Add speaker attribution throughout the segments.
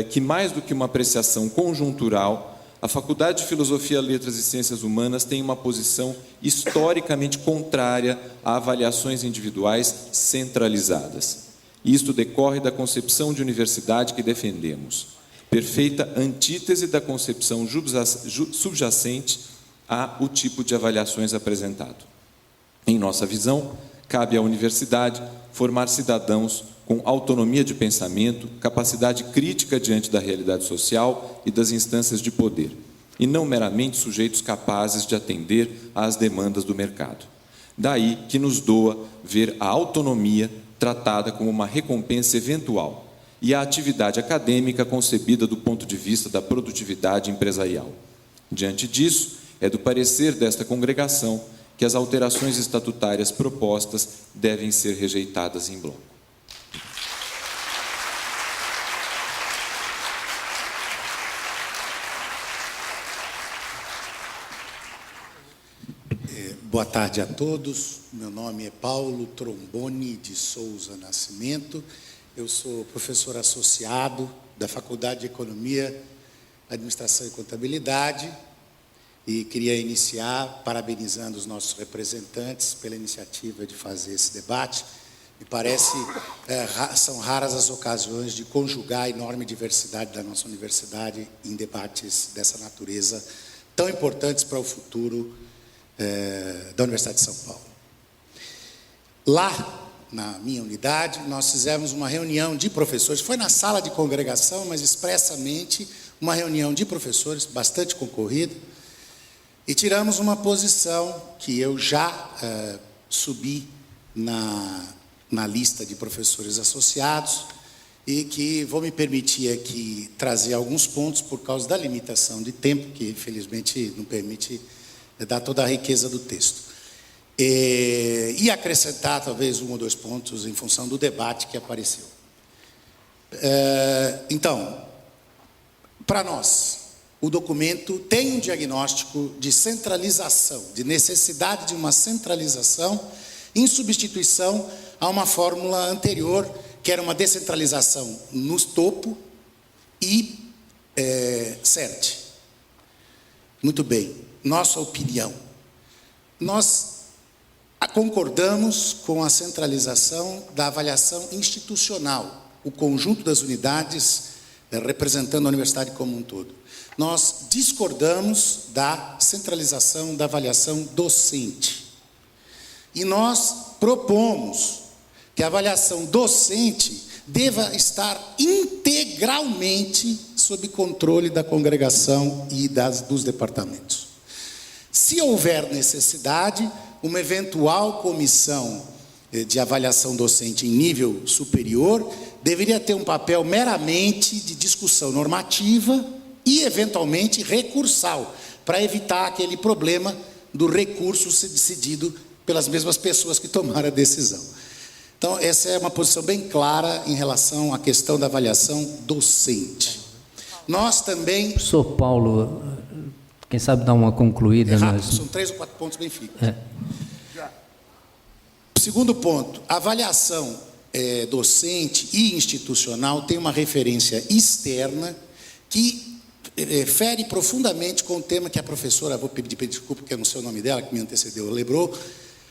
Speaker 1: que mais do que uma apreciação conjuntural, a Faculdade de Filosofia, Letras e Ciências Humanas tem uma posição historicamente contrária a avaliações individuais centralizadas. Isto decorre da concepção de universidade que defendemos, perfeita antítese da concepção subjacente ao tipo de avaliações apresentado. Em nossa visão, cabe à universidade formar cidadãos com autonomia de pensamento, capacidade crítica diante da realidade social e das instâncias de poder, e não meramente sujeitos capazes de atender às demandas do mercado. Daí que nos doa ver a autonomia tratada como uma recompensa eventual e a atividade acadêmica concebida do ponto de vista da produtividade empresarial. Diante disso, é do parecer desta congregação que as alterações estatutárias propostas devem ser rejeitadas em bloco.
Speaker 2: Boa tarde a todos. Meu nome é Paulo Tromboni de Souza Nascimento. Eu sou professor associado da Faculdade de Economia, Administração e Contabilidade e queria iniciar parabenizando os nossos representantes pela iniciativa de fazer esse debate. Me parece, são raras as ocasiões de conjugar a enorme diversidade da nossa universidade em debates dessa natureza, tão importantes para o futuro da Universidade de São Paulo. Lá, na minha unidade, nós fizemos uma reunião de professores, foi na sala de congregação, mas expressamente uma reunião de professores, bastante concorrida, e tiramos uma posição que eu já subi na lista de professores associados e que vou me permitir aqui trazer alguns pontos por causa da limitação de tempo, que infelizmente não permite dar toda a riqueza do texto. E acrescentar talvez 1 ou 2 pontos em função do debate que apareceu. Então, para nós, o documento tem um diagnóstico de centralização, de necessidade de uma centralização em substituição a uma fórmula anterior, que era uma descentralização no topo e CERT. Muito bem. Nossa opinião. Nós concordamos com a centralização da avaliação institucional, o conjunto das unidades representando a universidade como um todo. Nós discordamos da centralização da avaliação docente. E nós propomos que a avaliação docente deva estar integralmente sob controle da congregação e dos departamentos. Se houver necessidade, uma eventual comissão de avaliação docente em nível superior deveria ter um papel meramente de discussão normativa e, eventualmente, recursal, para evitar aquele problema do recurso ser decidido pelas mesmas pessoas que tomaram a decisão. Então, essa é uma posição bem clara em relação à questão da avaliação docente. Nós também...
Speaker 3: Professor Paulo, quem sabe dar uma concluída?
Speaker 2: Rápido, são 3 ou 4 pontos bem fixos. Segundo ponto, a avaliação docente e institucional tem uma referência externa que fere profundamente com o tema que a professora, vou pedir desculpa porque eu não sei o nome dela, que me antecedeu, lembrou,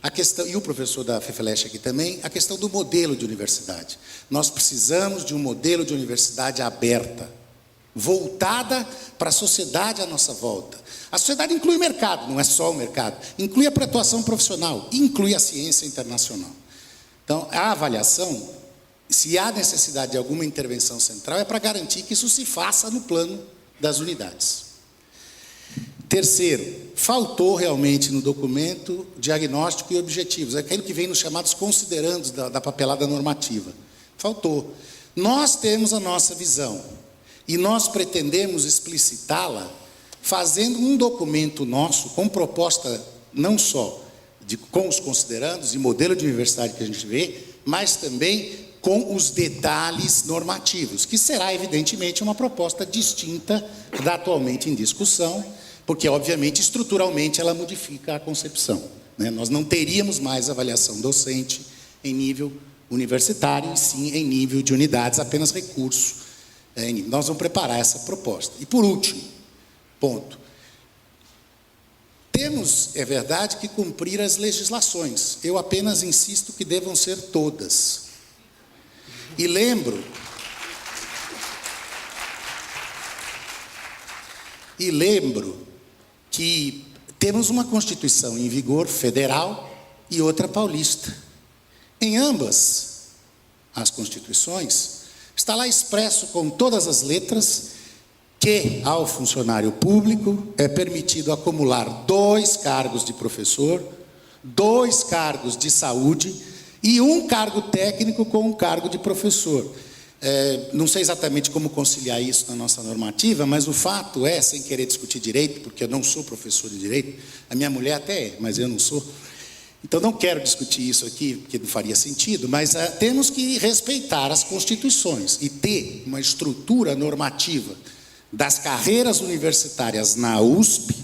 Speaker 2: a questão, e o professor da FEFELESH aqui também, a questão do modelo de universidade. Nós precisamos de um modelo de universidade aberta, voltada para a sociedade à nossa volta. A sociedade inclui o mercado, não é só o mercado, inclui a atuação profissional, inclui a ciência internacional. Então, a avaliação, se há necessidade de alguma intervenção central, é para garantir que isso se faça no plano das unidades. Terceiro, faltou realmente no documento diagnóstico e objetivos, aquilo que vem nos chamados considerandos da papelada normativa. Faltou. Nós temos a nossa visão e nós pretendemos explicitá-la fazendo um documento nosso com proposta não só com os considerandos e modelo de universidade que a gente vê, mas também com os detalhes normativos, que será evidentemente uma proposta distinta da atualmente em discussão, porque obviamente estruturalmente ela modifica a concepção, né? Nós não teríamos mais avaliação docente em nível universitário, e sim em nível de unidades, apenas recurso. Nós vamos preparar essa proposta. E por último, ponto. Temos, é verdade, que cumprir as legislações. Eu apenas insisto que devam ser todas. E lembro que temos uma Constituição em vigor federal e outra paulista. Em ambas as Constituições, está lá expresso com todas as letras que ao funcionário público é permitido acumular 2 cargos de professor, 2 cargos de saúde e 1 cargo técnico com 1 cargo de professor. Não sei exatamente como conciliar isso na nossa normativa, mas o fato é, sem querer discutir direito, porque eu não sou professor de direito, a minha mulher até é, mas eu não sou. Então, não quero discutir isso aqui, porque não faria sentido, mas temos que respeitar as constituições e ter uma estrutura normativa das carreiras universitárias na USP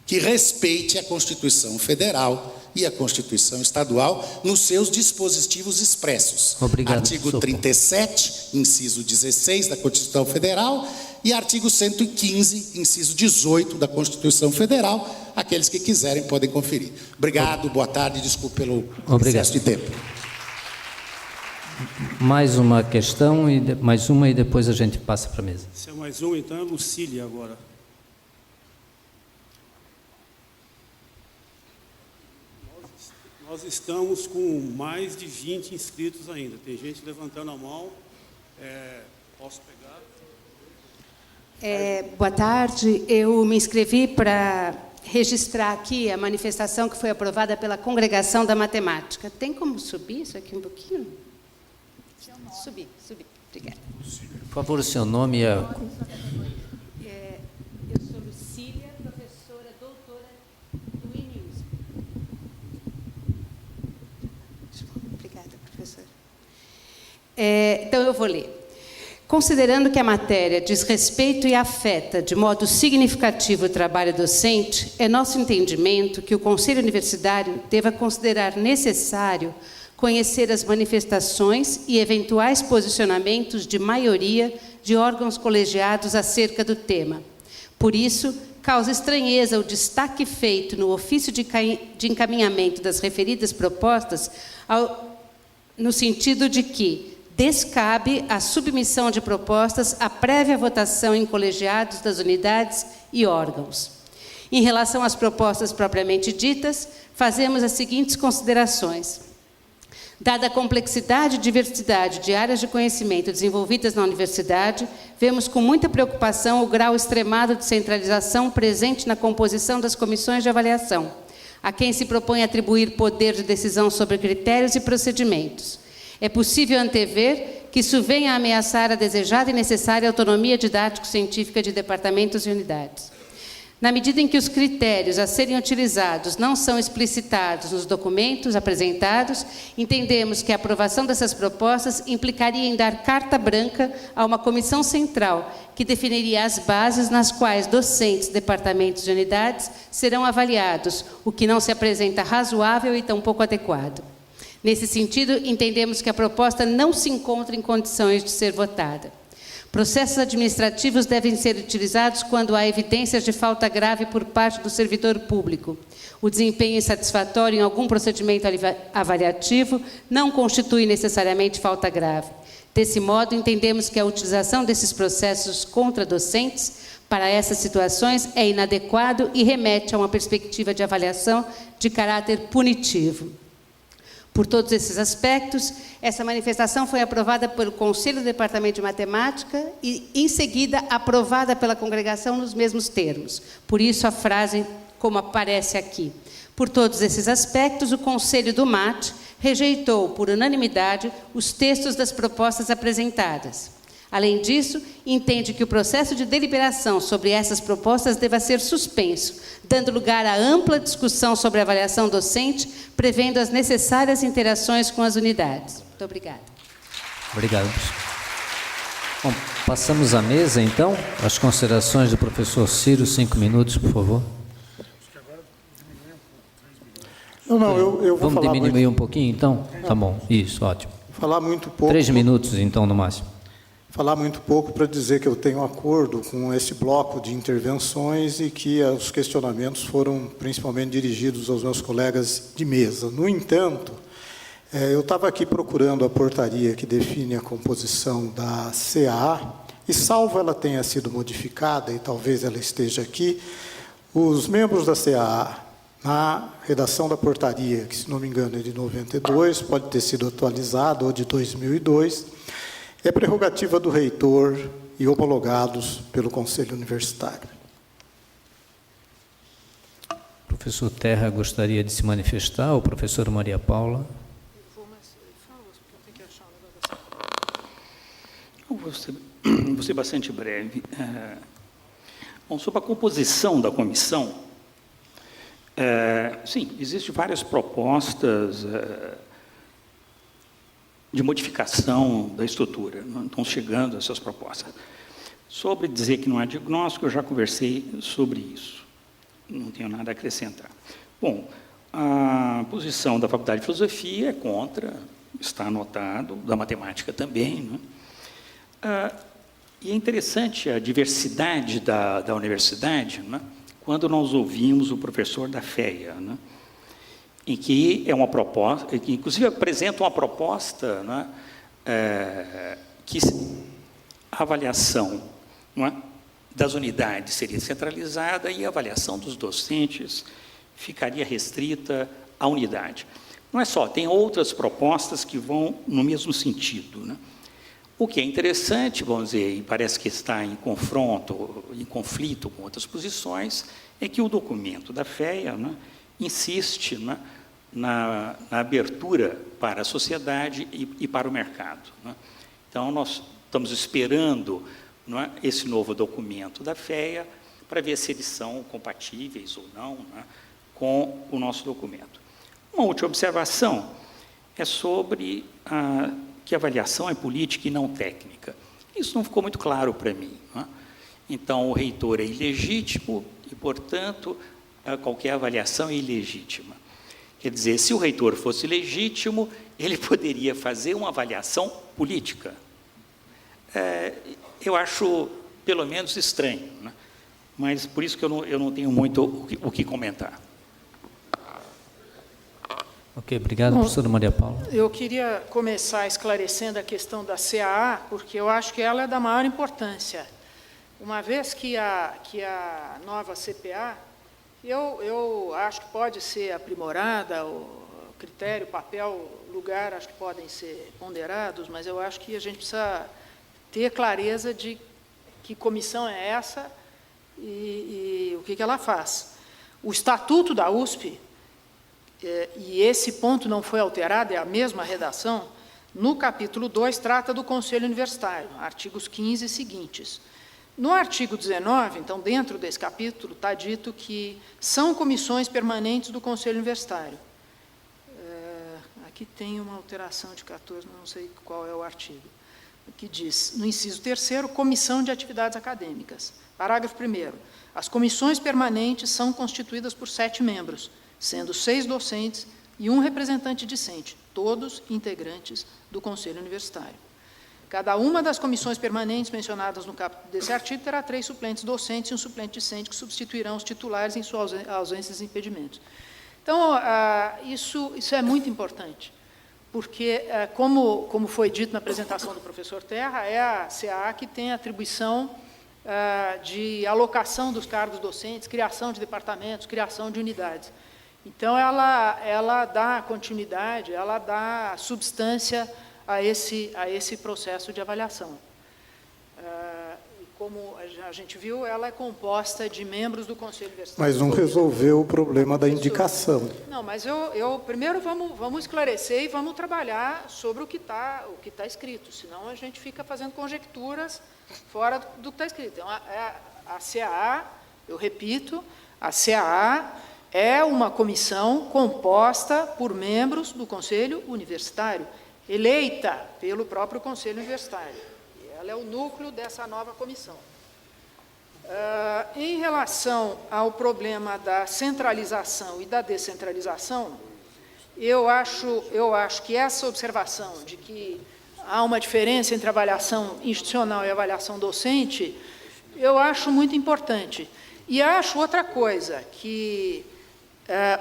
Speaker 2: que respeite a Constituição Federal e a Constituição Estadual nos seus dispositivos expressos.
Speaker 3: Obrigado,
Speaker 2: artigo 37, inciso 16 da Constituição Federal e artigo 115, inciso 18 da Constituição Federal. Aqueles que quiserem podem conferir. Obrigado, boa tarde, desculpe pelo excesso de tempo.
Speaker 3: Mais uma questão, mais uma e depois a gente passa para a mesa.
Speaker 4: Se é mais uma, então é Lucília agora. Nós estamos com mais de 20 inscritos ainda. Tem gente levantando a mão. Posso pegar?
Speaker 5: Boa tarde. Eu me inscrevi para registrar aqui a manifestação que foi aprovada pela Congregação da Matemática. Tem como subir isso aqui um pouquinho? Subir. Obrigada.
Speaker 3: Por favor, o seu nome é...
Speaker 5: Eu sou Lucília, professora doutora do INIUSP. Obrigada, professora. Então, eu vou ler. Considerando que a matéria diz respeito e afeta de modo significativo o trabalho docente, é nosso entendimento que o Conselho Universitário deva considerar necessário conhecer as manifestações e eventuais posicionamentos de maioria de órgãos colegiados acerca do tema. Por isso, causa estranheza o destaque feito no ofício de encaminhamento das referidas propostas, no sentido de que descabe a submissão de propostas à prévia votação em colegiados das unidades e órgãos. Em relação às propostas propriamente ditas, fazemos as seguintes considerações. Dada a complexidade e diversidade de áreas de conhecimento desenvolvidas na universidade, vemos com muita preocupação o grau extremado de centralização presente na composição das comissões de avaliação, a quem se propõe atribuir poder de decisão sobre critérios e procedimentos. É possível antever que isso venha a ameaçar a desejada e necessária autonomia didático-científica de departamentos e unidades. Na medida em que os critérios a serem utilizados não são explicitados nos documentos apresentados, entendemos que a aprovação dessas propostas implicaria em dar carta branca a uma comissão central, que definiria as bases nas quais docentes, departamentos e unidades serão avaliados, o que não se apresenta razoável e tampouco adequado. Nesse sentido, entendemos que a proposta não se encontra em condições de ser votada. Processos administrativos devem ser utilizados quando há evidências de falta grave por parte do servidor público. O desempenho insatisfatório em algum procedimento avaliativo não constitui necessariamente falta grave. Desse modo, entendemos que a utilização desses processos contra docentes para essas situações é inadequado e remete a uma perspectiva de avaliação de caráter punitivo. Por todos esses aspectos, essa manifestação foi aprovada pelo Conselho do Departamento de Matemática e, em seguida, aprovada pela congregação nos mesmos termos. Por isso, a frase, como aparece aqui. Por todos esses aspectos, o Conselho do MAT rejeitou, por unanimidade, os textos das propostas apresentadas. Além disso, entende que o processo de deliberação sobre essas propostas deva ser suspenso, dando lugar a ampla discussão sobre a avaliação docente, prevendo as necessárias interações com as unidades. Muito obrigada.
Speaker 3: Obrigado. Bom, passamos à mesa, então. As considerações do professor Ciro, 5 minutos, por favor.
Speaker 6: Não, eu vou
Speaker 3: Vamos
Speaker 6: falar
Speaker 3: diminuir
Speaker 6: muito.
Speaker 3: um pouquinho, então? Tá bom, isso, ótimo.
Speaker 6: Falar muito pouco.
Speaker 3: 3 minutos, então, no máximo.
Speaker 6: Falar muito pouco para dizer que eu tenho acordo com esse bloco de intervenções e que os questionamentos foram principalmente dirigidos aos meus colegas de mesa. No entanto, eu estava aqui procurando a portaria que define a composição da CAA, e salvo ela tenha sido modificada, e talvez ela esteja aqui, os membros da CAA, na redação da portaria, que, se não me engano, é de 92, pode ter sido atualizada, ou de 2002, é prerrogativa do reitor e homologados pelo Conselho Universitário.
Speaker 3: O professor Terra gostaria de se manifestar, ou professora Maria Paula?
Speaker 7: Vou ser bastante breve. Bom, sobre a composição da comissão, sim, existem várias propostas de modificação da estrutura, não estão chegando essas propostas. Sobre dizer que não há diagnóstico, eu já conversei sobre isso, não tenho nada a acrescentar. Bom, a posição da Faculdade de Filosofia é contra, está anotado, da matemática também, né? E é interessante a diversidade da universidade, né? Quando nós ouvimos o professor da FEA, né? Em que é uma proposta, que inclusive apresenta uma proposta, né? Que a avaliação, não é, das unidades seria centralizada e a avaliação dos docentes ficaria restrita à unidade. Não é só, tem outras propostas que vão no mesmo sentido, né? O que é interessante, vamos dizer, e parece que está em confronto, em conflito com outras posições, é que o documento da FEA, né, insiste, né, na abertura para a sociedade e para o mercado, né? Então, nós estamos esperando, não é, esse novo documento da FEA para ver se eles são compatíveis ou não, né, com o nosso documento. Uma última observação é sobre que a avaliação é política e não técnica. Isso não ficou muito claro para mim, né? Então, o reitor é ilegítimo e, portanto, qualquer avaliação é ilegítima. Quer dizer, se o reitor fosse legítimo, ele poderia fazer uma avaliação política. Eu acho, pelo menos, estranho, né? Mas por isso que eu não tenho muito o que comentar.
Speaker 3: Ok, obrigado, professora Maria Paula.
Speaker 8: Eu queria começar esclarecendo a questão da CAA, porque eu acho que ela é da maior importância. Uma vez que a nova CPA, eu acho que pode ser aprimorada, o critério, papel, lugar, acho que podem ser ponderados, mas eu acho que a gente precisa ter clareza de que comissão é essa e o que ela faz. O Estatuto da USP, e esse ponto não foi alterado, é a mesma redação, no capítulo 2 trata do Conselho Universitário, artigos 15 e seguintes. No artigo 19, então, dentro desse capítulo, está dito que são comissões permanentes do Conselho Universitário. Aqui tem uma alteração de 14, não sei qual é o artigo, que diz, no inciso 3º, Comissão de Atividades Acadêmicas. Parágrafo 1º. As comissões permanentes são constituídas por 7 membros, sendo 6 docentes e 1 representante discente, todos integrantes do Conselho Universitário. Cada uma das comissões permanentes mencionadas no capítulo desse artigo terá 3 suplentes docentes e 1 suplente discente que substituirão os titulares em suas ausências e impedimentos. Então, isso é muito importante, porque, como foi dito na apresentação do professor Terra, é a CAA que tem a atribuição de alocação dos cargos docentes, criação de departamentos, criação de unidades. Então, ela dá continuidade, ela dá substância a esse processo de avaliação. Como a gente viu, ela é composta de membros do Conselho Universitário.
Speaker 6: Mas não resolveu o problema da indicação.
Speaker 8: Não, mas primeiro vamos esclarecer e vamos trabalhar sobre o que está escrito, senão a gente fica fazendo conjecturas fora do que está escrito. Então, a CAA, eu repito, a CAA é uma comissão composta por membros do Conselho Universitário, eleita pelo próprio Conselho Universitário. Ela é o núcleo dessa nova comissão. Em relação ao problema da centralização e da descentralização, eu acho que essa observação de que há uma diferença entre avaliação institucional e avaliação docente, eu acho muito importante. E acho outra coisa, que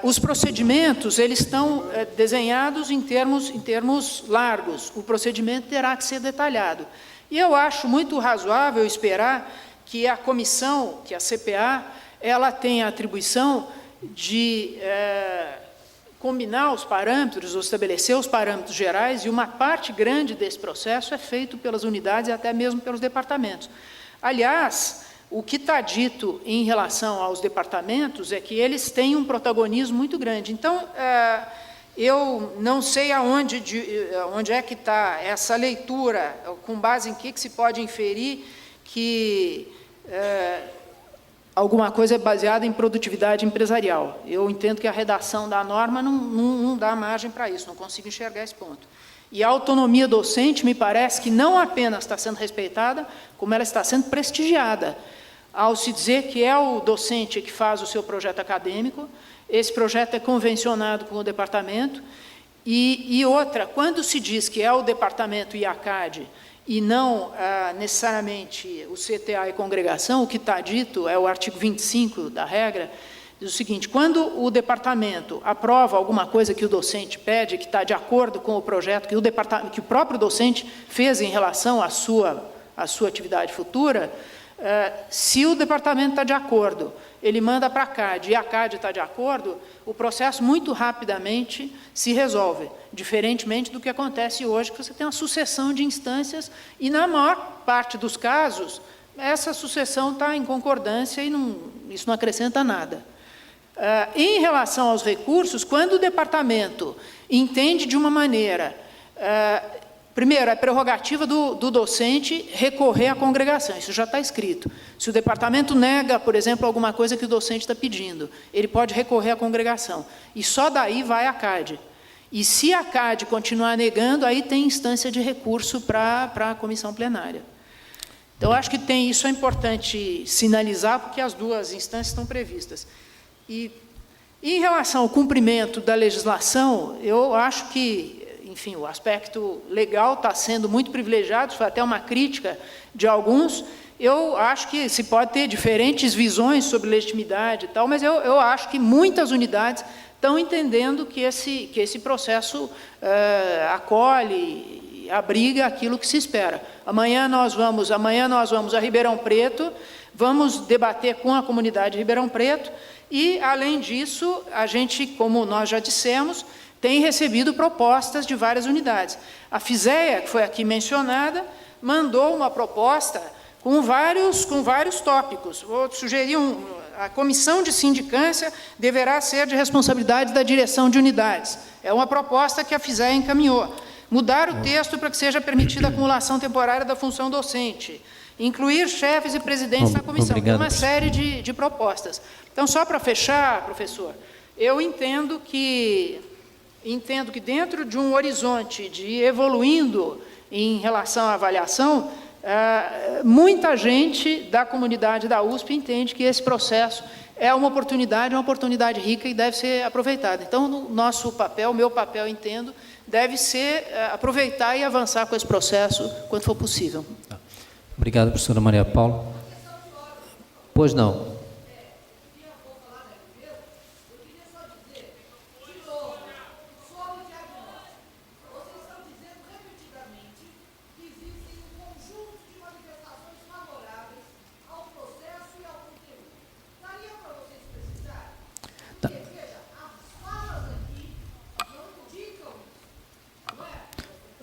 Speaker 8: os procedimentos eles estão desenhados em termos largos. O procedimento terá que ser detalhado. E eu acho muito razoável esperar que a comissão, que a CPA, ela tenha a atribuição de combinar os parâmetros, ou estabelecer os parâmetros gerais, e uma parte grande desse processo é feito pelas unidades e até mesmo pelos departamentos. Aliás, o que está dito em relação aos departamentos é que eles têm um protagonismo muito grande. Então, eu não sei onde é que está essa leitura, com base em que se pode inferir que alguma coisa é baseada em produtividade empresarial. Eu entendo que a redação da norma não dá margem para isso, não consigo enxergar esse ponto. E a autonomia docente, me parece que não apenas está sendo respeitada, como ela está sendo prestigiada, ao se dizer que é o docente que faz o seu projeto acadêmico, esse projeto é convencionado com o departamento, e outra, quando se diz que é o departamento e a CAD, e não necessariamente o CTA e congregação, o que está dito é o artigo 25 da regra, diz o seguinte: quando o departamento aprova alguma coisa que o docente pede, que está de acordo com o projeto que o próprio docente fez em relação à sua atividade futura, se o departamento está de acordo, ele manda para a CAD e a CAD está de acordo, o processo muito rapidamente se resolve, diferentemente do que acontece hoje, que você tem uma sucessão de instâncias e, na maior parte dos casos, essa sucessão está em concordância e isso não acrescenta nada. Em relação aos recursos, quando o departamento entende de uma maneira... Primeiro, é prerrogativa do docente recorrer à congregação, isso já está escrito. Se o departamento nega, por exemplo, alguma coisa que o docente está pedindo, ele pode recorrer à congregação. E só daí vai a CAD. E se a CAD continuar negando, aí tem instância de recurso para a comissão plenária. Então, acho que isso é importante sinalizar, porque as duas instâncias estão previstas. E em relação ao cumprimento da legislação, eu acho que... Enfim, o aspecto legal está sendo muito privilegiado, foi até uma crítica de alguns. Eu acho que se pode ter diferentes visões sobre legitimidade e tal, mas eu acho que muitas unidades estão entendendo que esse processo acolhe, abriga aquilo que se espera. Amanhã nós vamos a Ribeirão Preto, vamos debater com a comunidade de Ribeirão Preto e, além disso, a gente, como nós já dissemos, tem recebido propostas de várias unidades. A FISEA, que foi aqui mencionada, mandou uma proposta com vários tópicos. Vou sugerir a comissão de sindicância deverá ser de responsabilidade da direção de unidades. É uma proposta que a FISEA encaminhou. Mudar o texto para que seja permitida a acumulação temporária da função docente. Incluir chefes e presidentes na comissão. Obrigado. Tem uma série de propostas. Então, só para fechar, professor, eu entendo que dentro de um horizonte de evoluindo em relação à avaliação, muita gente da comunidade da USP entende que esse processo é uma oportunidade rica e deve ser aproveitada. Então, o meu papel, entendo, deve ser aproveitar e avançar com esse processo quanto for possível.
Speaker 3: Obrigado, professora Maria Paula. Pois não.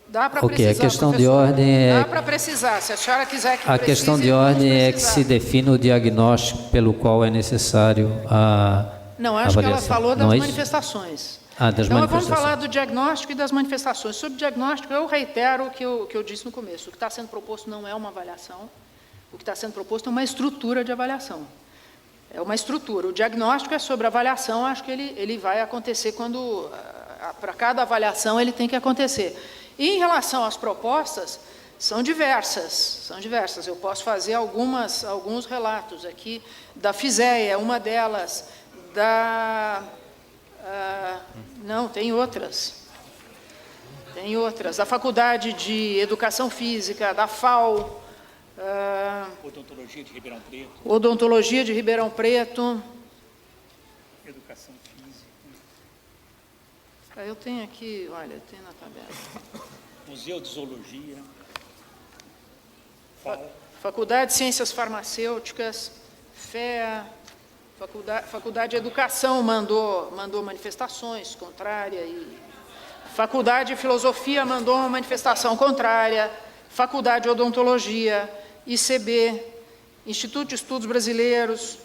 Speaker 8: Dá para precisar,
Speaker 3: a questão de ordem é...
Speaker 8: Dá para precisar, se a senhora quiser que
Speaker 3: a questão de ordem é que se define o diagnóstico pelo qual é necessário a
Speaker 8: Não, acho
Speaker 3: avaliação.
Speaker 8: Que ela falou das manifestações.
Speaker 3: Das
Speaker 8: então,
Speaker 3: manifestações.
Speaker 8: Vamos falar do diagnóstico e das manifestações. Sobre o diagnóstico, eu reitero o que eu disse no começo. O que está sendo proposto não é uma avaliação, o que está sendo proposto é uma estrutura de avaliação. É uma estrutura. O diagnóstico é sobre avaliação, acho que ele vai acontecer quando... Para cada avaliação, ele tem que acontecer. E, em relação às propostas, são diversas. Eu posso fazer alguns relatos aqui da FISEA, uma delas Não, tem outras. Tem outras. Da Faculdade de Educação Física, da FAO.
Speaker 7: Odontologia de Ribeirão Preto.
Speaker 8: Odontologia de Ribeirão Preto.
Speaker 7: Educação Física.
Speaker 8: Eu tenho aqui, olha, eu tenho na tabela.
Speaker 7: Museu de Zoologia.
Speaker 8: Faculdade de Ciências Farmacêuticas, FEA, Faculdade de Educação mandou manifestações contrárias, e Faculdade de Filosofia mandou uma manifestação contrária, Faculdade de Odontologia, ICB, Instituto de Estudos Brasileiros,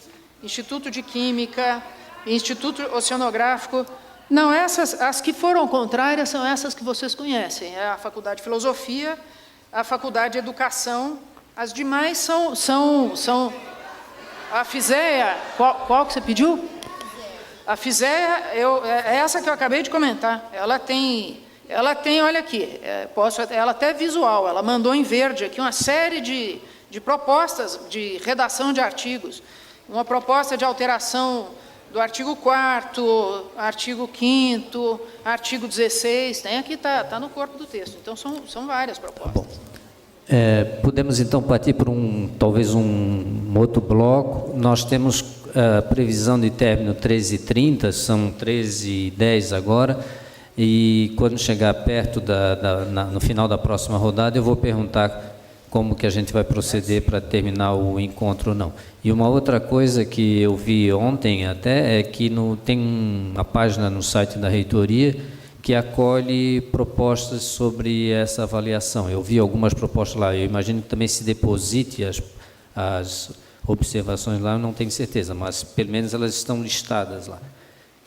Speaker 8: Instituto de Química, Instituto Oceanográfico. Não, as que foram contrárias são essas que vocês conhecem, é a Faculdade de Filosofia, a Faculdade de Educação. As demais são a FISEA, qual que você pediu? A FISEA, é essa que eu acabei de comentar. Ela tem, olha aqui, ela até é visual, ela mandou em verde aqui uma série de propostas de redação de artigos. Uma proposta de alteração do artigo 4º, artigo 5º, artigo 16, tem aqui, está no corpo do texto. Então, são várias propostas.
Speaker 3: Bom. Podemos então partir por talvez um outro bloco. Nós temos a previsão de término 13h30, são 13h10 agora, e quando chegar perto no final da próxima rodada, eu vou perguntar como que a gente vai proceder para terminar o encontro ou não. E uma outra coisa que eu vi ontem até é que tem uma página no site da reitoria que acolhe propostas sobre essa avaliação. Eu vi algumas propostas lá, eu imagino que também se deposite as observações lá, eu não tenho certeza, mas pelo menos elas estão listadas lá.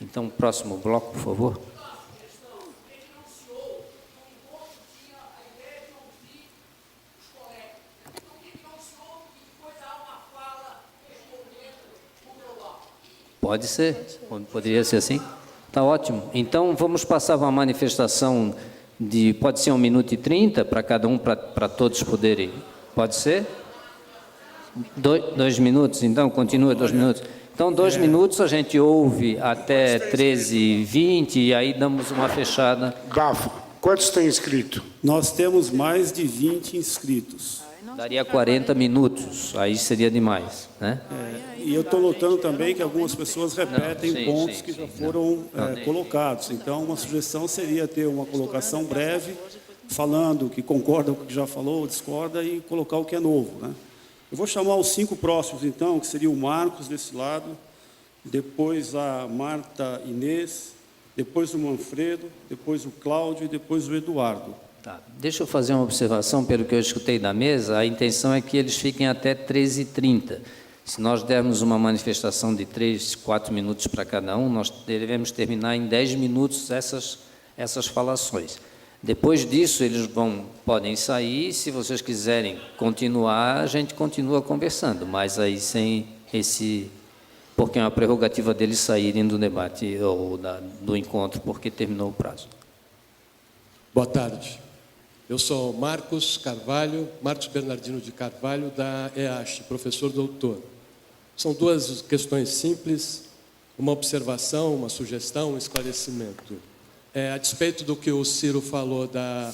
Speaker 3: Então, próximo bloco, por favor. Pode ser, poderia ser assim. Está ótimo. Então, vamos passar uma manifestação pode ser 1 minuto e 30 para cada um, para todos poderem. Pode ser? 2 minutos, então, continua 2 minutos. Então, 2 minutos a gente ouve até 13h20 e aí damos uma fechada.
Speaker 9: Gafo, quantos tem inscrito?
Speaker 4: Nós temos mais de 20 inscritos.
Speaker 3: Daria 40 minutos, aí seria demais, né?
Speaker 4: E eu estou notando também que algumas pessoas repetem pontos que já foram colocados. Então, uma sugestão seria ter uma colocação breve, falando que concorda com o que já falou, discorda, e colocar o que é novo, né? Eu vou chamar os 5 próximos, então, que seria o Marcos, desse lado, depois a Marta Inês, depois o Manfredo, depois o Cláudio e depois o Eduardo.
Speaker 3: Tá. Deixa eu fazer uma observação, pelo que eu escutei da mesa, a intenção é que eles fiquem até 13h30. Se nós dermos uma manifestação de 3, 4 minutos para cada um, nós devemos terminar em 10 minutos essas falações. Depois disso, eles podem sair, se vocês quiserem continuar, a gente continua conversando, mas aí sem porque é uma prerrogativa deles saírem do debate ou do encontro, porque terminou o prazo.
Speaker 10: Boa tarde. Eu sou Marcos Bernardino de Carvalho, da EASH, professor doutor. São 2 questões simples, uma observação, uma sugestão, um esclarecimento. A despeito do que o Ciro falou da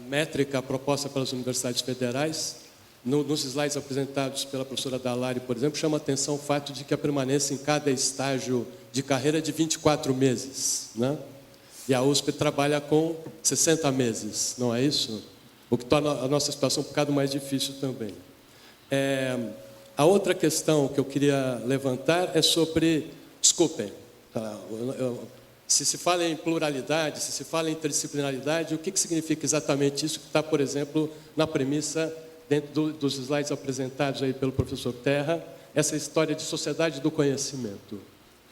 Speaker 10: métrica proposta pelas universidades federais, nos slides apresentados pela professora Dalari, por exemplo, chama a atenção o fato de que a permanência em cada estágio de carreira é de 24 meses, né? E a USP trabalha com 60 meses, não é isso? O que torna a nossa situação um bocado mais difícil também. A outra questão que eu queria levantar é sobre, desculpem, se se fala em pluralidade, se se fala em interdisciplinaridade, o que significa exatamente isso que está, por exemplo, na premissa, dentro dos slides apresentados aí pelo professor Terra, essa história de sociedade do conhecimento?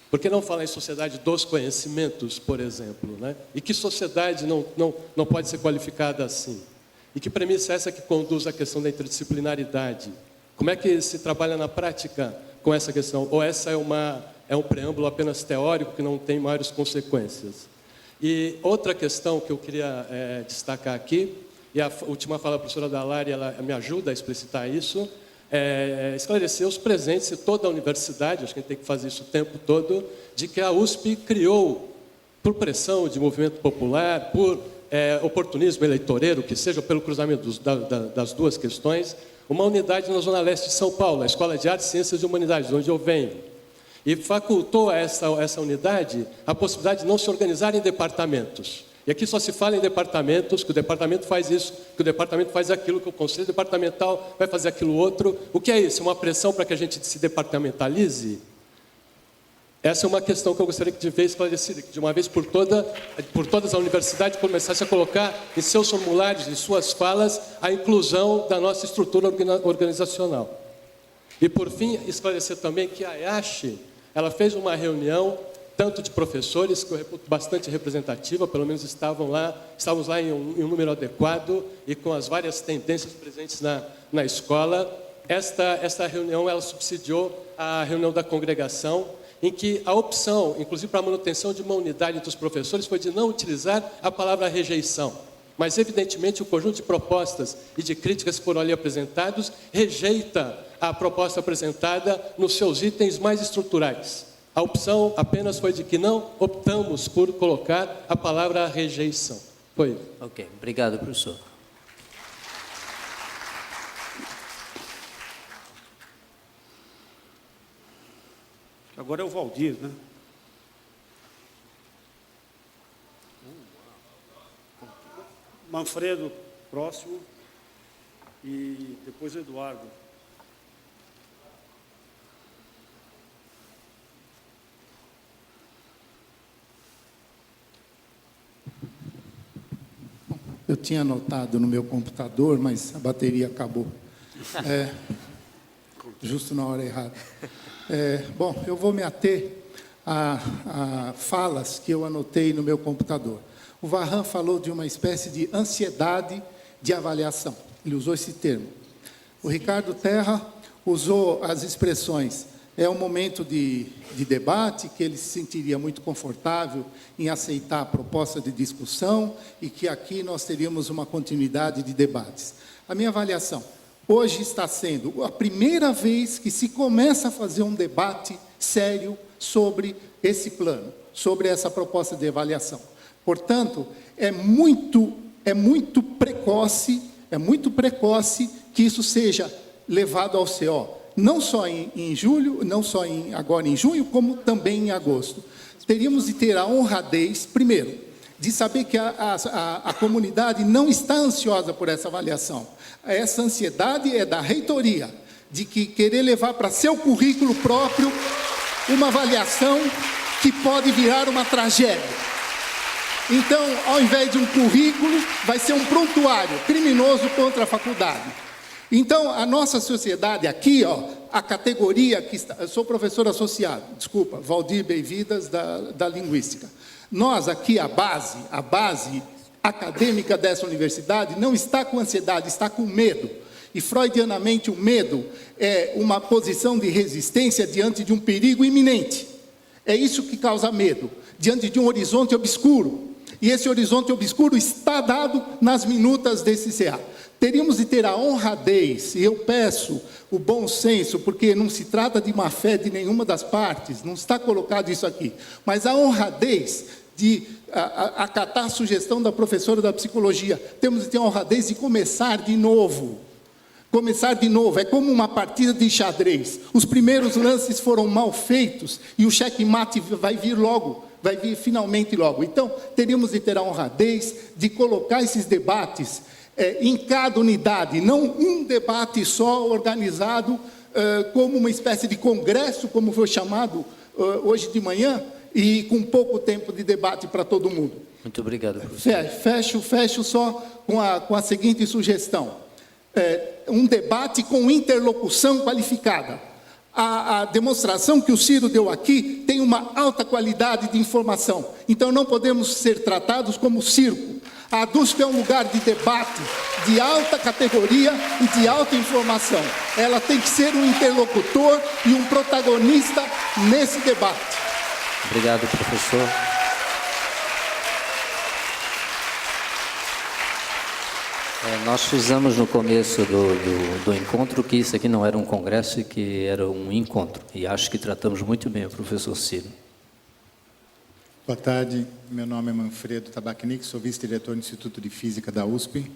Speaker 10: Por que não falar em sociedade dos conhecimentos, por exemplo, né? E que sociedade não pode ser qualificada assim? E que premissa é essa que conduz à questão da interdisciplinaridade? Como é que se trabalha na prática com essa questão? Ou essa é um preâmbulo apenas teórico que não tem maiores consequências? E outra questão que eu queria destacar aqui, e a última fala da professora Dalari, ela me ajuda a explicitar isso, esclarecer os presentes e toda a universidade, acho que a gente tem que fazer isso o tempo todo, de que a USP criou, por pressão de movimento popular, por oportunismo eleitoreiro, que seja pelo cruzamento das duas questões, uma unidade na Zona Leste de São Paulo, a Escola de Artes, Ciências e Humanidades, onde eu venho. E facultou a essa unidade a possibilidade de não se organizar em departamentos. E aqui só se fala em departamentos, que o departamento faz isso, que o departamento faz aquilo, que o conselho departamental vai fazer aquilo outro. O que é isso? Uma pressão para que a gente se departamentalize? Essa é uma questão que eu gostaria de ver esclarecida, que de uma vez por todas a universidade começasse a colocar em seus formulários, em suas falas, a inclusão da nossa estrutura organizacional. E, por fim, esclarecer também que a EASH, ela fez uma reunião, tanto de professores, que eu reputo bastante representativa, pelo menos estávamos lá em um número adequado e com as várias tendências presentes na escola. Esta reunião, ela subsidiou a reunião da congregação, em que a opção, inclusive para a manutenção de uma unidade entre os professores, foi de não utilizar a palavra rejeição. Mas, evidentemente, o conjunto de propostas e de críticas que foram ali apresentados rejeita a proposta apresentada nos seus itens mais estruturais. A opção apenas foi de que não optamos por colocar a palavra rejeição. Foi isso.
Speaker 3: Ok, obrigado, professor.
Speaker 4: Agora é o Valdir, né? Manfredo, próximo, e depois o Eduardo.
Speaker 2: Eu tinha anotado no meu computador, mas a bateria acabou. Justo na hora errada. Bom, eu vou me ater a falas que eu anotei no meu computador. O Varran falou de uma espécie de ansiedade de avaliação. Ele usou esse termo. O Ricardo Terra usou as expressões: é um momento de debate, que ele se sentiria muito confortável em aceitar a proposta de discussão e que aqui nós teríamos uma continuidade de debates. A minha avaliação: hoje está sendo a primeira vez que se começa a fazer um debate sério sobre esse plano, sobre essa proposta de avaliação. Portanto, é muito precoce que isso seja levado ao CO, não só em julho, não só agora em junho, como também em agosto. Teríamos de ter a honradez, primeiro, de saber que a comunidade não está ansiosa por essa avaliação. Essa ansiedade é da reitoria, de querer levar para seu currículo próprio uma avaliação que pode virar uma tragédia. Então, ao invés de um currículo, vai ser um prontuário criminoso contra a faculdade. Então, a nossa sociedade aqui, a categoria que está... Eu sou professor associado, desculpa, Valdir Bem-Vidas, da Linguística. Nós aqui, a base acadêmica dessa universidade, não está com ansiedade, está com medo. E, freudianamente, o medo é uma posição de resistência diante de um perigo iminente. É isso que causa medo, diante de um horizonte obscuro. E esse horizonte obscuro está dado nas minutas desse CA. Teríamos de ter a honradez, e eu peço o bom senso, porque não se trata de má fé de nenhuma das partes, não está colocado isso aqui, mas a honradez de acatar a sugestão da professora da psicologia. Temos de ter a honradez de começar de novo. Começar de novo, é como uma partida de xadrez. Os primeiros lances foram mal feitos e o checkmate vai vir logo. Vai vir finalmente logo. Então, teríamos de ter a honradez de colocar esses debates em cada unidade, não um debate só organizado como uma espécie de congresso, como foi chamado hoje de manhã, e com pouco tempo de debate para todo mundo.
Speaker 3: Muito obrigado, professor.
Speaker 2: Fecho só com a seguinte sugestão. Um debate com interlocução qualificada. A demonstração que o Ciro deu aqui tem uma alta qualidade de informação. Então, não podemos ser tratados como circo. A ADUSP é um lugar de debate, de alta categoria e de alta informação. Ela tem que ser um interlocutor e um protagonista nesse debate.
Speaker 3: Obrigado, professor. Nós frisamos no começo do encontro que isso aqui não era um congresso, que era um encontro. E acho que tratamos muito bem o professor Ciro.
Speaker 11: Boa tarde, meu nome é Manfredo Tabacnik, sou vice-diretor do Instituto de Física da USP.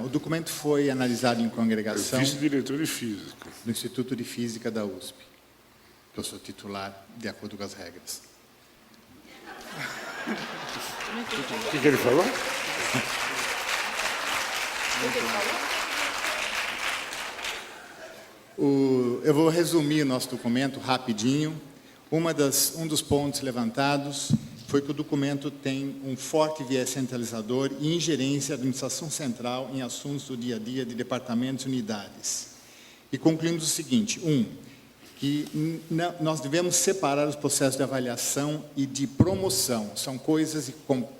Speaker 11: O documento foi analisado em congregação...
Speaker 9: Vice-diretor de Física.
Speaker 11: Do Instituto de Física da USP, que eu sou titular, de acordo com as regras.
Speaker 9: O que ele falou?
Speaker 11: Eu vou resumir o nosso documento rapidinho. Um dos pontos levantados foi que o documento tem um forte viés centralizador e ingerência da administração central em assuntos do dia a dia de departamentos e unidades. E concluímos o seguinte: que nós devemos separar os processos de avaliação e de promoção. São coisas e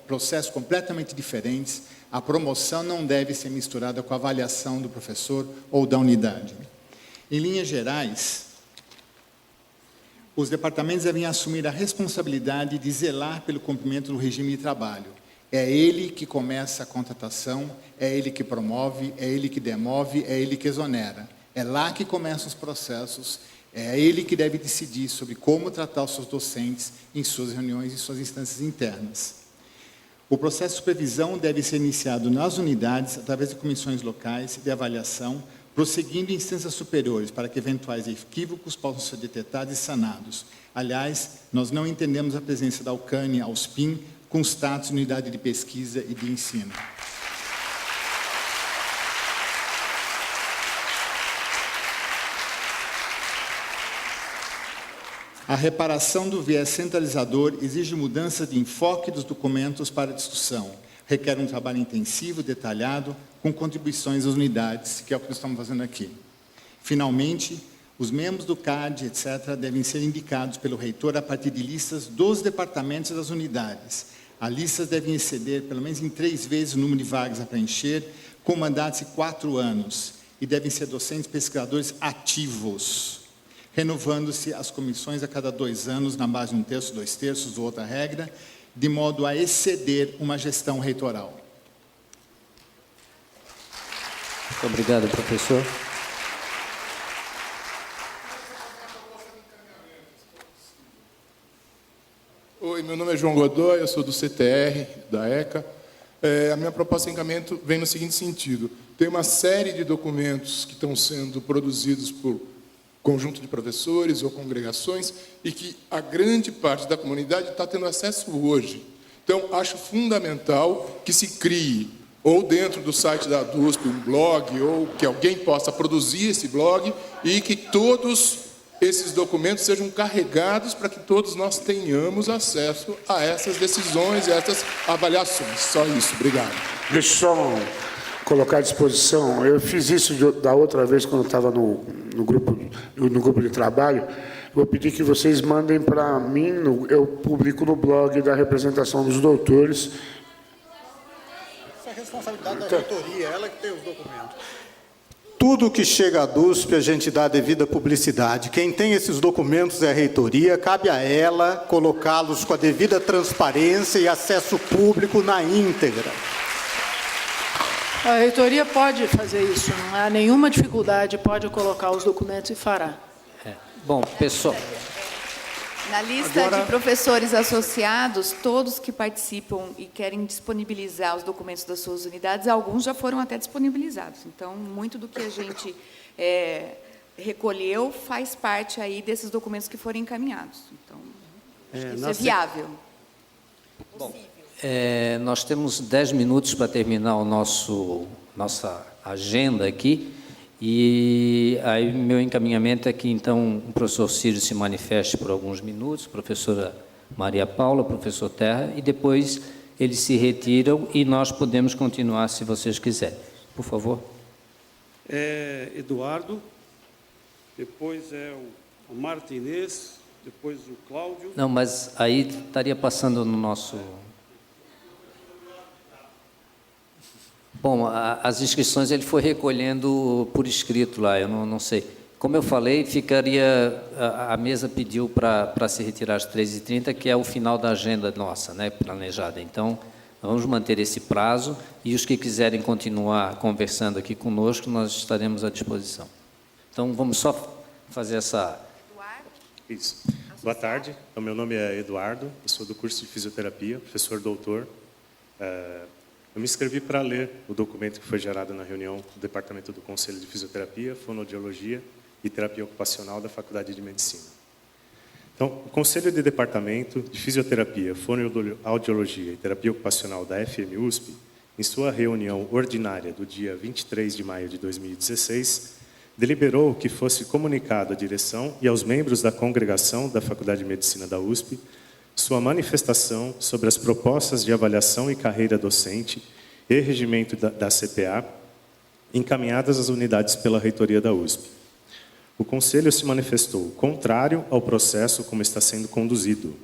Speaker 11: processos completamente diferentes. A promoção não deve ser misturada com a avaliação do professor ou da unidade. Em linhas gerais, os departamentos devem assumir a responsabilidade de zelar pelo cumprimento do regime de trabalho. É ele que começa a contratação, é ele que promove, é ele que demove, é ele que exonera. É lá que começam os processos, é ele que deve decidir sobre como tratar os seus docentes em suas reuniões e suas instâncias internas. O processo de supervisão deve ser iniciado nas unidades, através de comissões locais de avaliação, prosseguindo em instâncias superiores, para que eventuais equívocos possam ser detectados e sanados. Aliás, nós não entendemos a presença da UCANE, AUSPIN, com status de unidade de pesquisa e de ensino. A reparação do viés centralizador exige mudança de enfoque dos documentos para discussão. Requer um trabalho intensivo, detalhado, com contribuições das unidades, que é o que nós estamos fazendo aqui. Finalmente, os membros do CAD, etc., devem ser indicados pelo reitor a partir de listas dos departamentos e das unidades. As listas devem exceder, pelo menos em 3 vezes, o número de vagas a preencher, com mandatos de 4 anos, e devem ser docentes pesquisadores ativos, renovando-se as comissões a cada 2 anos, na base de 1/3, 2/3 ou outra regra, de modo a exceder uma gestão reitoral.
Speaker 3: Muito obrigado, professor.
Speaker 12: Oi, meu nome é João Godoy, eu sou do CTR, da ECA. A minha proposta de encaminhamento vem no seguinte sentido: tem uma série de documentos que estão sendo produzidos por conjunto de professores ou congregações e que a grande parte da comunidade está tendo acesso hoje. Então, acho fundamental que se crie, ou dentro do site da USP, um blog, ou que alguém possa produzir esse blog e que todos esses documentos sejam carregados para que todos nós tenhamos acesso a essas decisões, a essas avaliações. Só isso. Obrigado.
Speaker 9: Deixa eu só colocar à disposição. Eu fiz isso da outra vez, quando eu estava no grupo de trabalho. Vou pedir que vocês mandem para mim, eu publico no blog da representação dos doutores.
Speaker 6: Isso é responsabilidade da reitoria, ela que tem os documentos. Tudo que chega à DUSP, a gente dá a devida publicidade. Quem tem esses documentos é a reitoria, cabe a ela colocá-los com a devida transparência e acesso público na íntegra.
Speaker 8: A reitoria pode fazer isso, não há nenhuma dificuldade, pode colocar os documentos e fará.
Speaker 3: Bom, pessoal...
Speaker 13: Na lista de professores associados, todos que participam e querem disponibilizar os documentos das suas unidades, alguns já foram até disponibilizados. Então, muito do que a gente recolheu faz parte aí desses documentos que forem encaminhados. Então, isso é viável.
Speaker 3: Bom, nós temos 10 minutos para terminar nossa agenda aqui. E aí meu encaminhamento é que, então, o professor Ciro se manifeste por alguns minutos, a professora Maria Paula, o professor Terra, e depois eles se retiram e nós podemos continuar, se vocês quiserem. Por favor.
Speaker 4: Eduardo, depois o Marta Inês, depois o Cláudio.
Speaker 3: Não, mas aí estaria passando no nosso... Bom, as inscrições ele foi recolhendo por escrito lá, eu não sei. Como eu falei, a mesa pediu para se retirar às 13h30, que é o final da agenda nossa, né, planejada. Então, Vamos manter esse prazo e os que quiserem continuar conversando aqui conosco, nós estaremos à disposição. Então, vamos só fazer essa...
Speaker 14: Isso. Boa tarde, o meu nome é Eduardo, eu sou do curso de Fisioterapia, professor doutor. Eu me inscrevi para ler o documento que foi gerado na reunião do Departamento do Conselho de Fisioterapia, Fonoaudiologia e Terapia Ocupacional da Faculdade de Medicina. Então, o Conselho de Departamento de Fisioterapia, Fonoaudiologia e Terapia Ocupacional da FM-USP, em sua reunião ordinária do dia 23 de maio de 2016, deliberou que fosse comunicado à direção e aos membros da congregação da Faculdade de Medicina da USP sua manifestação sobre as propostas de avaliação e carreira docente e regimento da CPA encaminhadas às unidades pela reitoria da USP. O Conselho se manifestou contrário ao processo como está sendo conduzido.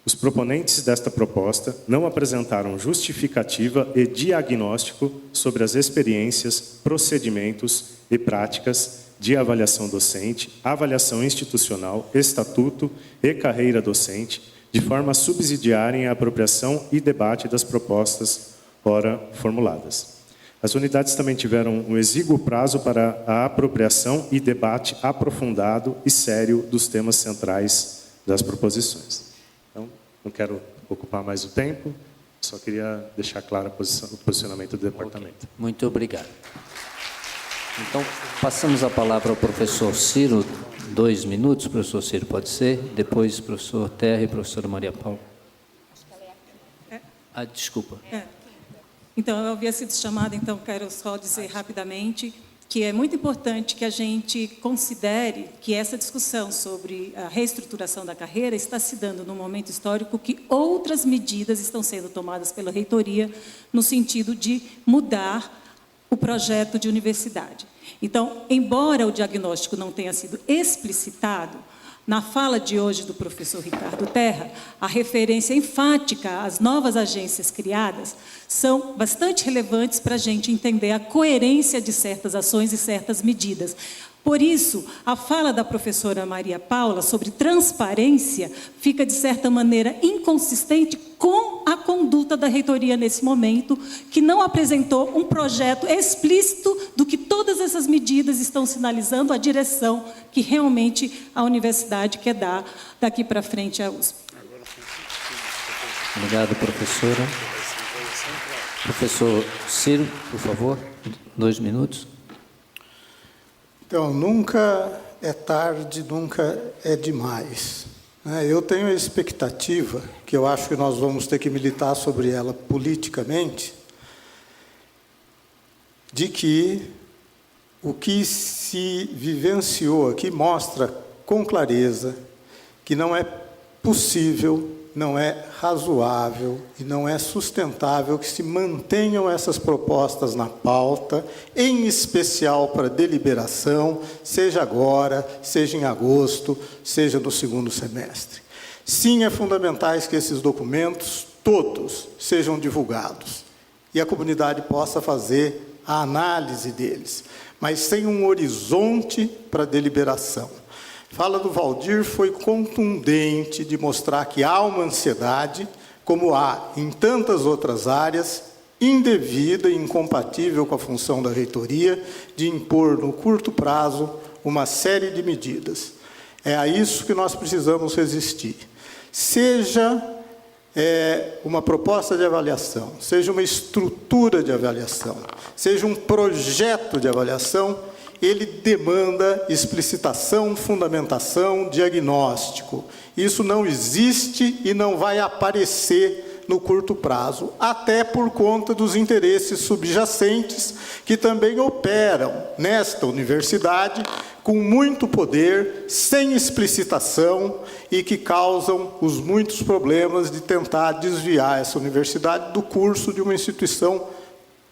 Speaker 14: Os proponentes desta proposta não apresentaram justificativa e diagnóstico sobre as experiências, procedimentos e práticas de avaliação docente, avaliação institucional, estatuto e carreira docente, de forma a subsidiarem a apropriação e debate das propostas ora formuladas. As unidades também tiveram um exíguo prazo para a apropriação e debate aprofundado e sério dos temas centrais das proposições. Então, não quero ocupar mais o tempo, só queria deixar claro o posicionamento do departamento.
Speaker 3: Okay. Muito obrigado. Então, passamos a palavra ao professor Ciro, 2 minutos, professor Ciro, pode ser? Depois, professor Terra e professora Maria Paula. Desculpa.
Speaker 15: Então, eu havia sido chamada, então quero só dizer rapidamente que é muito importante que a gente considere que essa discussão sobre a reestruturação da carreira está se dando num momento histórico que outras medidas estão sendo tomadas pela reitoria no sentido de mudar o projeto de universidade. Então, embora o diagnóstico não tenha sido explicitado, na fala de hoje do professor Ricardo Terra, a referência enfática às novas agências criadas são bastante relevantes para a gente entender a coerência de certas ações e certas medidas. Por isso, a fala da professora Maria Paula sobre transparência fica, de certa maneira, inconsistente com a conduta da reitoria nesse momento, que não apresentou um projeto explícito do que todas essas medidas estão sinalizando a direção que realmente a universidade quer dar daqui para frente à USP.
Speaker 3: Obrigado, professora. Professor Ciro, por favor, 2 minutos.
Speaker 6: Então, nunca é tarde, nunca é demais. Eu tenho a expectativa, que eu acho que nós vamos ter que militar sobre ela politicamente, de que o que se vivenciou aqui mostra com clareza que não é possível, não é razoável e não é sustentável que se mantenham essas propostas na pauta, em especial para deliberação, seja agora, seja em agosto, seja no segundo semestre. Sim, é fundamental que esses documentos, todos, sejam divulgados e a comunidade possa fazer a análise deles, mas sem um horizonte para deliberação. A fala do Valdir foi contundente de mostrar que há uma ansiedade, como há em tantas outras áreas, indevida e incompatível com a função da reitoria, de impor no curto prazo uma série de medidas. É a isso que nós precisamos resistir. Seja uma proposta de avaliação, seja uma estrutura de avaliação, seja um projeto de avaliação, ele demanda explicitação, fundamentação, diagnóstico. Isso não existe e não vai aparecer no curto prazo, até por conta dos interesses subjacentes que também operam nesta universidade com muito poder, sem explicitação e que causam os muitos problemas de tentar desviar essa universidade do curso de uma instituição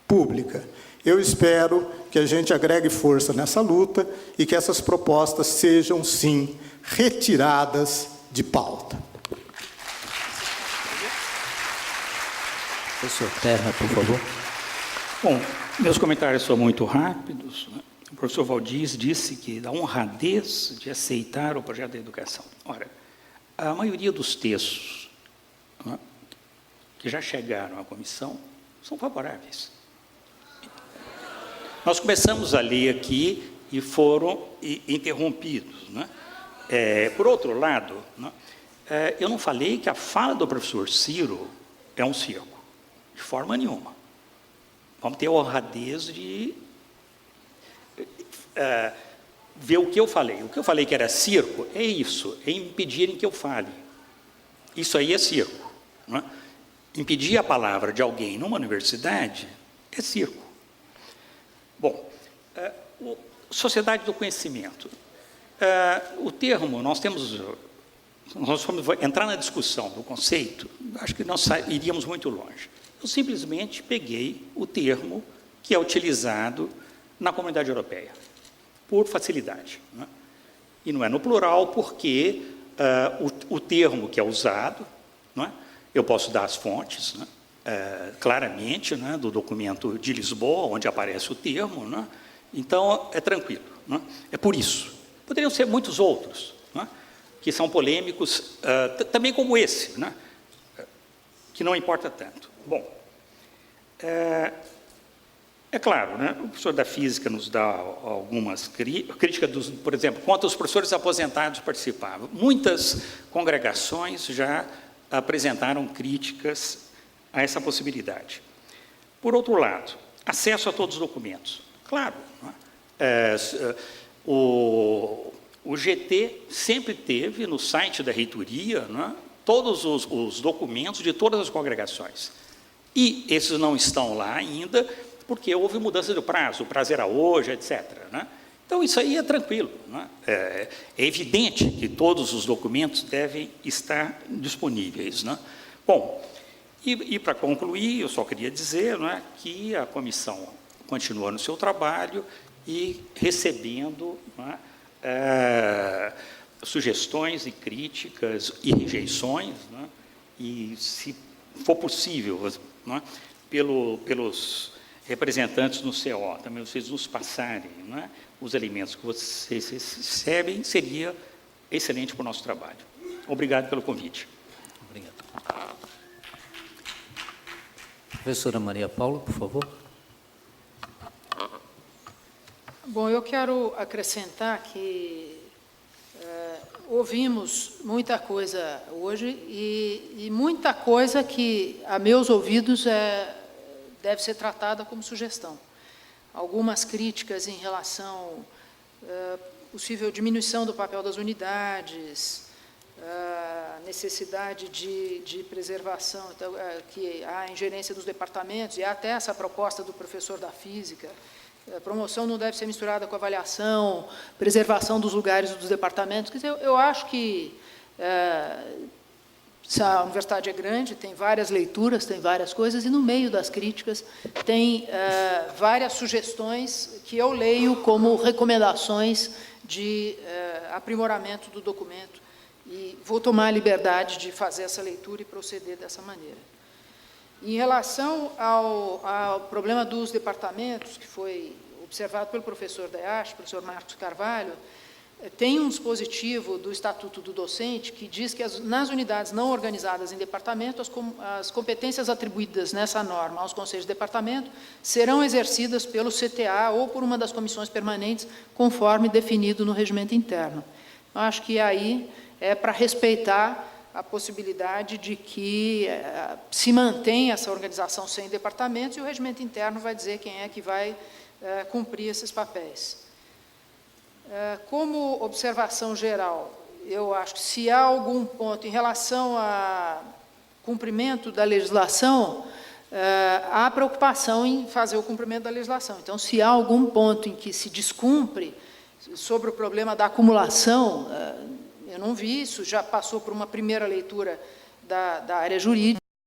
Speaker 6: pública. Eu espero que a gente agregue força nessa luta e que essas propostas sejam, sim, retiradas de pauta.
Speaker 3: Professor Terra, por favor.
Speaker 7: Bom, meus comentários são muito rápidos. O professor Valdir disse que da honradez de aceitar o projeto da educação. Ora, a maioria dos textos que já chegaram à comissão são favoráveis. Nós começamos a ler aqui e foram interrompidos, né? Por outro lado, né, eu não falei que a fala do professor Ciro é um circo, de forma nenhuma. Vamos ter a honradez de ver o que eu falei. O que eu falei que era circo é isso, é impedirem que eu fale. Isso aí é circo, né? Impedir a palavra de alguém numa universidade é circo. Bom, sociedade do conhecimento. O termo, nós vamos entrar na discussão do conceito, acho que nós iríamos muito longe. Eu simplesmente peguei o termo que é utilizado na Comunidade Europeia, por facilidade, né? E não é no plural, porque o termo que é usado, né, eu posso dar as fontes, né, claramente, né, do documento de Lisboa, onde aparece o termo, né? Então, é tranquilo, né? É por isso. Poderiam ser muitos outros, né, que são polêmicos, também como esse, né, que não importa tanto. Bom, é claro, né, o professor da física nos dá algumas críticas, por exemplo, quantos professores aposentados participavam. Muitas congregações já apresentaram críticas a essa possibilidade. Por outro lado, acesso a todos os documentos. Claro, né, o GT sempre teve no site da reitoria, né, todos os documentos de todas as congregações. E esses não estão lá ainda, porque houve mudança do prazo, o prazo era hoje, etc., né? Então, isso aí é tranquilo, né? É evidente que todos os documentos devem estar disponíveis, né? Bom, e para concluir, eu só queria dizer, né, que a comissão continua no seu trabalho e recebendo, né, sugestões e críticas e rejeições, né, e, se for possível, né, pelos representantes no CO, também vocês nos passarem, né, os elementos que vocês recebem, seria excelente para o nosso trabalho. Obrigado pelo convite.
Speaker 3: Obrigado. Professora Maria Paula, por favor.
Speaker 8: Bom, eu quero acrescentar que ouvimos muita coisa hoje e muita coisa que, a meus ouvidos, deve ser tratada como sugestão. Algumas críticas em relação à possível diminuição do papel das unidades, a necessidade de preservação, então, que a ingerência dos departamentos, e até essa proposta do professor da física, a promoção não deve ser misturada com avaliação, preservação dos lugares dos departamentos. Quer dizer, eu acho que a universidade é grande, tem várias leituras, tem várias coisas, e no meio das críticas tem várias sugestões que eu leio como recomendações de aprimoramento do documento, e vou tomar a liberdade de fazer essa leitura e proceder dessa maneira. Em relação ao problema dos departamentos, que foi observado pelo professor da EASH, professor Marcos Carvalho, tem um dispositivo do Estatuto do Docente que diz que nas unidades não organizadas em departamento, as competências atribuídas nessa norma aos conselhos de departamento serão exercidas pelo CTA ou por uma das comissões permanentes, conforme definido no regimento interno. Eu acho que aí é para respeitar a possibilidade de que se mantenha essa organização sem departamentos, e o regimento interno vai dizer quem é que vai cumprir esses papéis. Como observação geral, eu acho que se há algum ponto em relação a cumprimento da legislação, há preocupação em fazer o cumprimento da legislação. Então, se há algum ponto em que se descumpre sobre o problema da acumulação, eu não vi isso, já passou por uma primeira leitura da área jurídica.